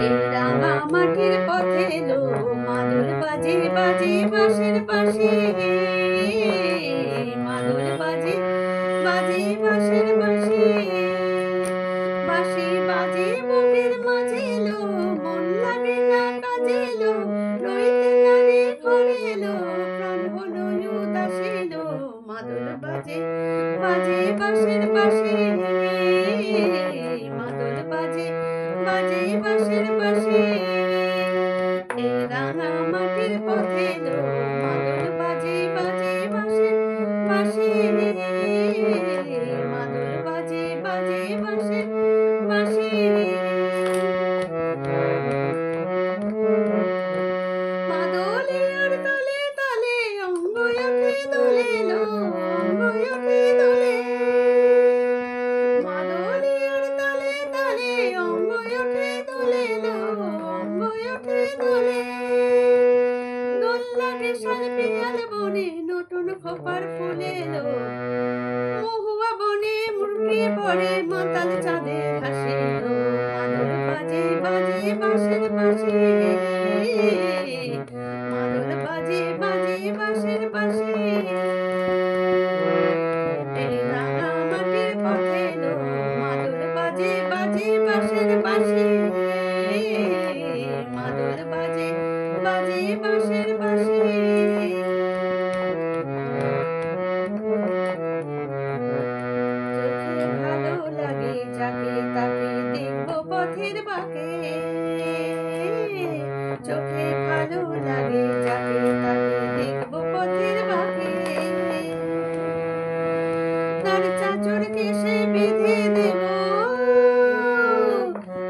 এই রাঙা মাটির পথে এলো মাদল বাজে বাজে বাঁশের পাশে, মাদল বাজে বাজে বাঁশের পাশে, বাঁশি বাজে বুকের মাঝে এলো, মন লাগে না কাজে এলো, লইতে নারে ঘরে এলো, প্রাণ হলো উদাস এলো, মাদল বাজে বাজে বাঁশের পাশে, মাদল বাজে বাজে বাঁশের পাশে। এই রাঙা মাটির পথে এলো মাদল বাজে বাজে বাঁশের পাশে, মাদল বাজে বাজে বাঁশের পাশে। মাদলের তালে তালে অঙ্গ ওঠে দোলে লো, অঙ্গ ওঠে দোলে, মাদলের তালে তালে অঙ্গ ওঠে দোলে লো, অঙ্গ ওঠে দোলে। দোল লাগে শাল পিয়াল বনে নতুন খোপার ফুলে লো, মহুয়া বনে মুরগি পড়ে মাতাল চাঁদে হাসি লো, মাদল বাজে বাজে বাঁশের পাশে, মাদল বাজে বাজে বাঁশের পাশে। এই রাঙা মাটির পথে এলো মাদল বাজে বাজে বাঁশের পাশে, মাদল বাজে বাজে বাঁশের পাশে। চোখে ভালো লাগে যাকে তাকে দেখবো পথের বাঁকে, চোখে ভালো লাগে যাকে তাকে দেখবো পথের বাঁকে, তার চাঁচর কেশে বেঁধে দেব,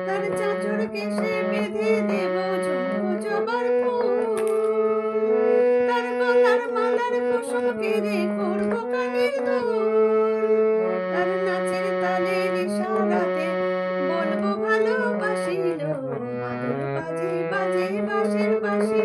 তার চাঁচর কেশে বেঁধে দেব ঝুমকো জবার ফুল, তার গলার মালার কুসুম কেড়ে করবো কানের দুল, তার নাচের তালের ইশারাতে বলবো ভালোবাসি লো, মাদল বাজে বাজে বাঁশের পাশে।